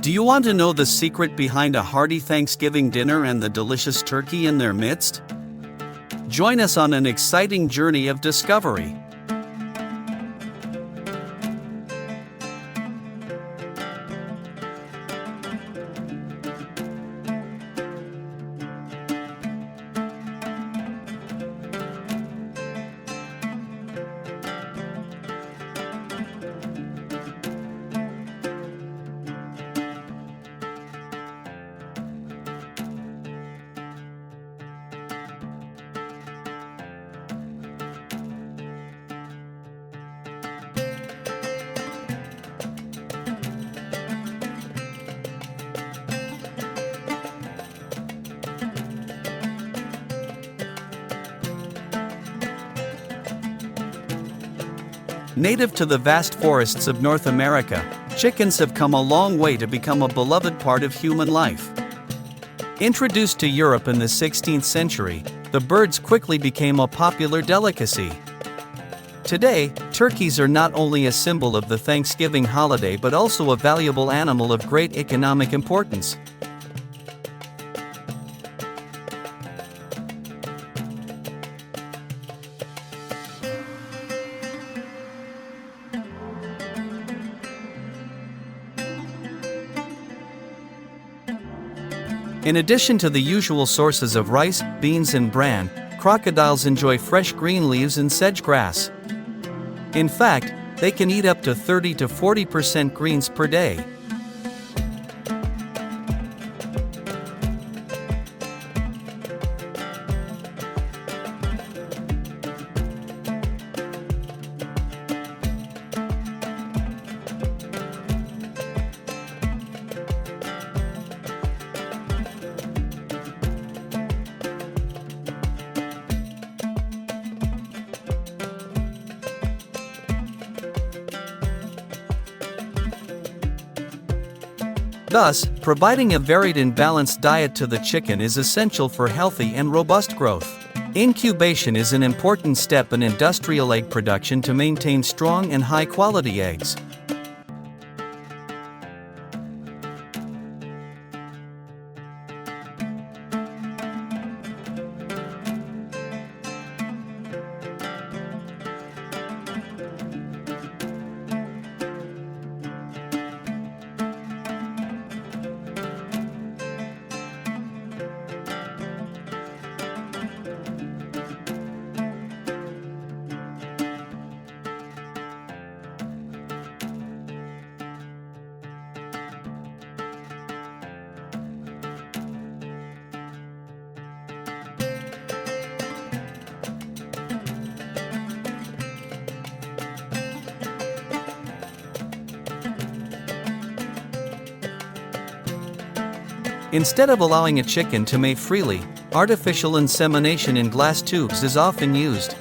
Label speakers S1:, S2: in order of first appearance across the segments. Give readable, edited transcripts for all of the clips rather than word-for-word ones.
S1: Do you want to know the secret behind a hearty Thanksgiving dinner and the delicious turkey in their midst? Join us on an exciting journey of discovery. Native to the vast forests of North America, chickens have come a long way to become a beloved part of human life. Introduced to Europe in the 16th century, the birds quickly became a popular delicacy. Today, turkeys are not only a symbol of the Thanksgiving holiday but also a valuable animal of great economic importance. In addition to the usual sources of rice, beans and bran, crocodiles enjoy fresh green leaves and sedge grass. In fact, they can eat up to 30 to 40% greens per day. Thus, providing a varied and balanced diet to the chicken is essential for healthy and robust growth. Incubation is an important step in industrial egg production to maintain strong and high-quality eggs. Instead of allowing a chicken to mate freely, artificial insemination in glass tubes is often used.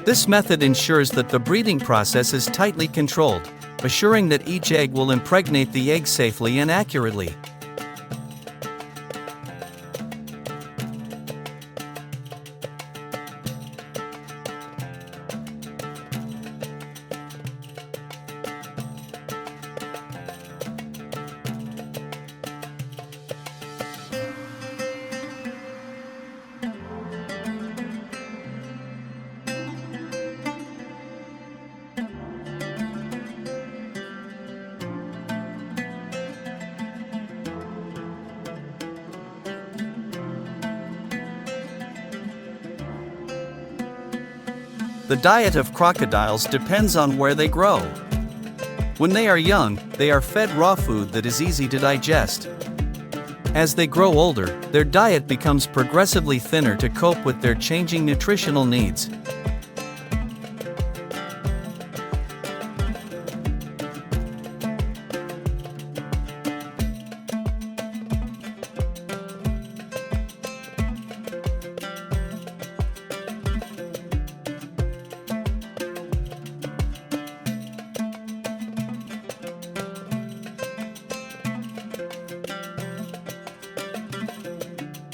S1: This method ensures that the breeding process is tightly controlled, assuring that each egg will impregnate the egg safely and accurately. The diet of crocodiles depends on where they grow. When they are young, they are fed raw food that is easy to digest. As they grow older, their diet becomes progressively thinner to cope with their changing nutritional needs.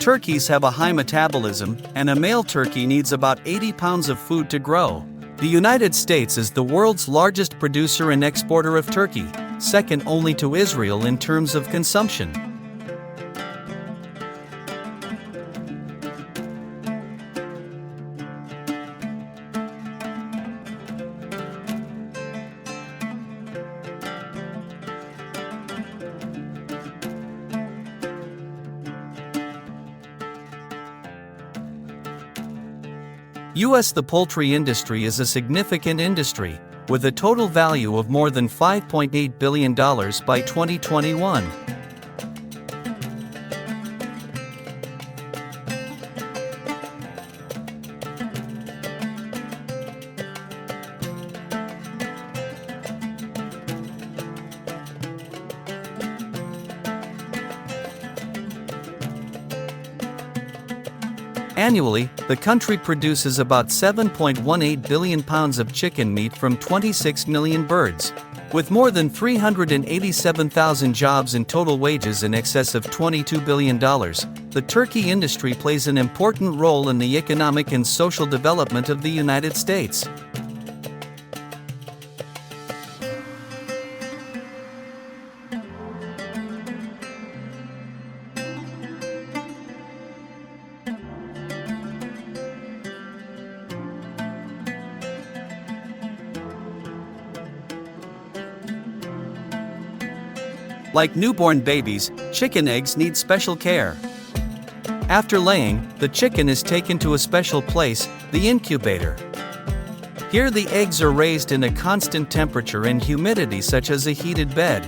S1: Turkeys have a high metabolism, and a male turkey needs about 80 pounds of food to grow. The United States is the world's largest producer and exporter of turkey, second only to Israel in terms of consumption. The poultry industry is a significant industry, with a total value of more than $5.8 billion by 2021. Annually, the country produces about 7.18 billion pounds of chicken meat from 26 million birds. With more than 387,000 jobs and total wages in excess of $22 billion, the turkey industry plays an important role in the economic and social development of the United States. Like newborn babies, chicken eggs need special care. After laying, the chicken is taken to a special place, the incubator. Here the eggs are raised in a constant temperature and humidity such as a heated bed.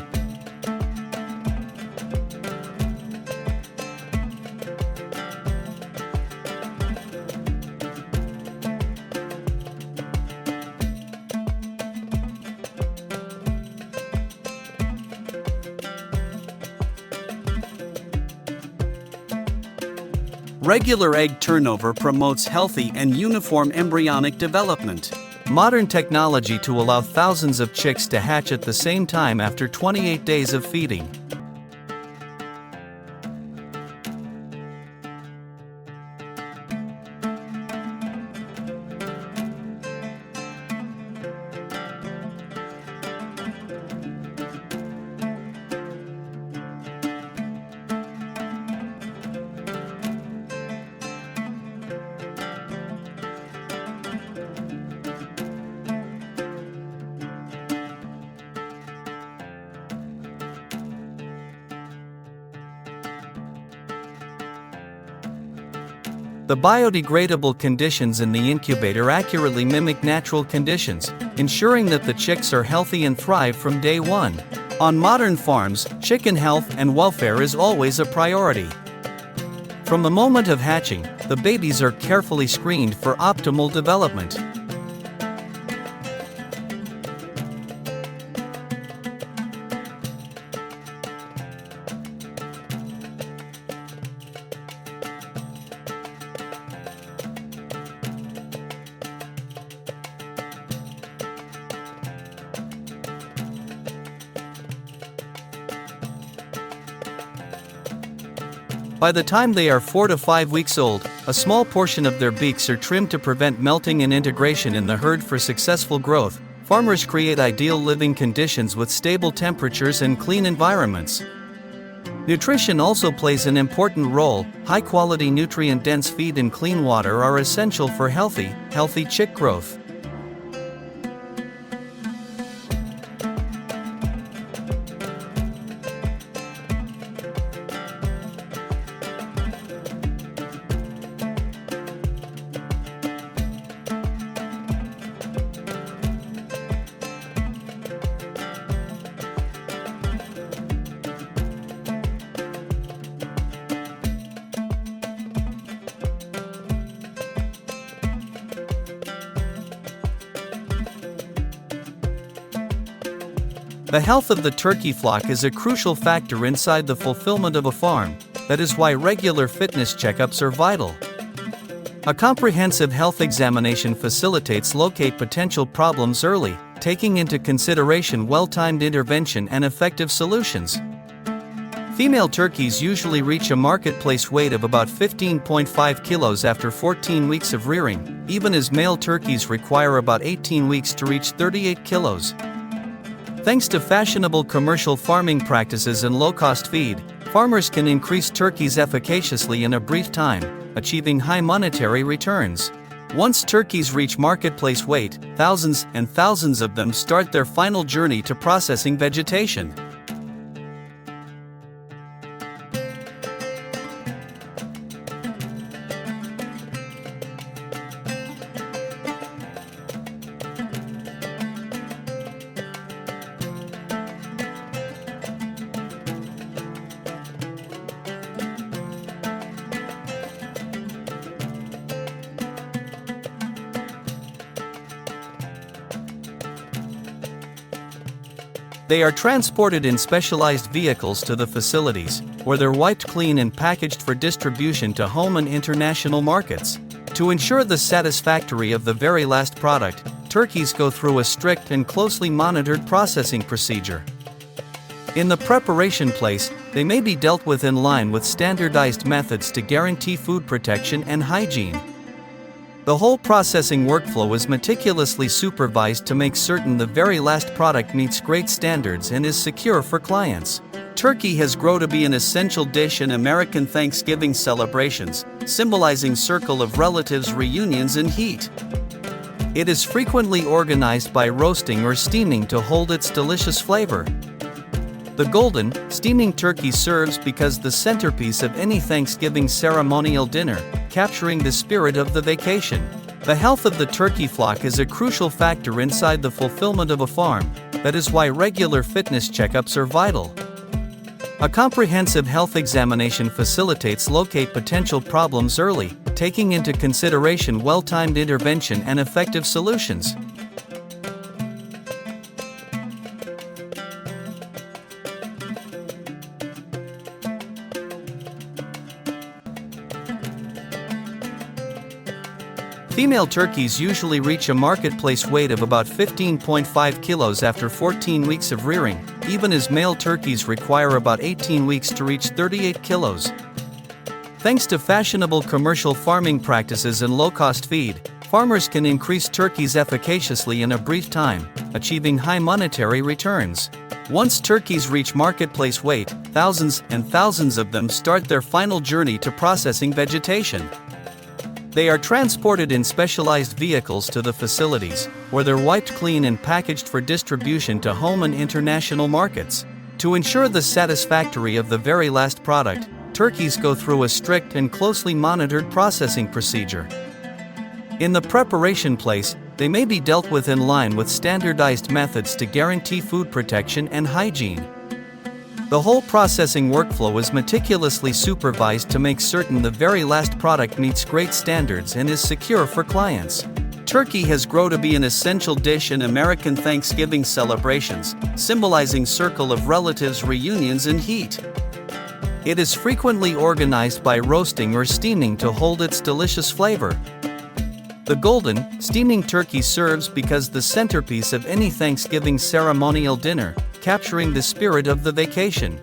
S1: Regular egg turnover promotes healthy and uniform embryonic development. Modern technology to allow thousands of chicks to hatch at the same time after 28 days of feeding. The biodegradable conditions in the incubator accurately mimic natural conditions, ensuring that the chicks are healthy and thrive from day one. On modern farms, chicken health and welfare is always a priority. From the moment of hatching, the babies are carefully screened for optimal development. By the time they are 4 to 5 weeks old, a small portion of their beaks are trimmed to prevent melting and integration in the herd. For successful growth, farmers create ideal living conditions with stable temperatures and clean environments. Nutrition also plays an important role. High-quality nutrient-dense feed and clean water are essential for healthy chick growth. The health of the turkey flock is a crucial factor inside the fulfillment of a farm. That is why regular fitness checkups are vital. A comprehensive health examination facilitates locate potential problems early, taking into consideration well-timed intervention and effective solutions. Female turkeys usually reach a marketplace weight of about 15.5 kilos after 14 weeks of rearing, even as male turkeys require about 18 weeks to reach 38 kilos. Thanks to fashionable commercial farming practices and low-cost feed, farmers can increase turkeys efficaciously in a brief time, achieving high monetary returns. Once turkeys reach marketplace weight, thousands and thousands of them start their final journey to processing vegetation. They are transported in specialized vehicles to the facilities, where they're wiped clean and packaged for distribution to home and international markets. To ensure the satisfactory of the very last product, turkeys go through a strict and closely monitored processing procedure. In the preparation place, they may be dealt with in line with standardized methods to guarantee food protection and hygiene. The whole processing workflow is meticulously supervised to make certain the very last product meets great standards and is secure for clients. Turkey has grown to be an essential dish in American Thanksgiving celebrations, symbolizing circle of relatives, reunions, and heat. It is frequently organized by roasting or steaming to hold its delicious flavor. The golden, steaming turkey serves because the centerpiece of any Thanksgiving ceremonial dinner, capturing the spirit of the vacation. The health of the turkey flock is a crucial factor inside the fulfillment of a farm. That is why regular fitness checkups are vital. A comprehensive health examination facilitates locate potential problems early, taking into consideration well-timed intervention and effective solutions. Female turkeys usually reach a marketplace weight of about 15.5 kilos after 14 weeks of rearing, even as male turkeys require about 18 weeks to reach 38 kilos. Thanks to fashionable commercial farming practices and low-cost feed, farmers can increase turkeys efficaciously in a brief time, achieving high monetary returns. Once turkeys reach marketplace weight, thousands and thousands of them start their final journey to processing vegetation. They are transported in specialized vehicles to the facilities, where they're wiped clean and packaged for distribution to home and international markets. To ensure the satisfactory of the very last product, turkeys go through a strict and closely monitored processing procedure. In the preparation place, they may be dealt with in line with standardized methods to guarantee food protection and hygiene. The whole processing workflow is meticulously supervised to make certain the very last product meets great standards and is secure for clients. Turkey has grown to be an essential dish in American Thanksgiving celebrations, symbolizing circle of relatives, reunions, and heat. It is frequently organized by roasting or steaming to hold its delicious flavor. The golden, steaming turkey serves because the centerpiece of any Thanksgiving ceremonial dinner, capturing the spirit of the vacation.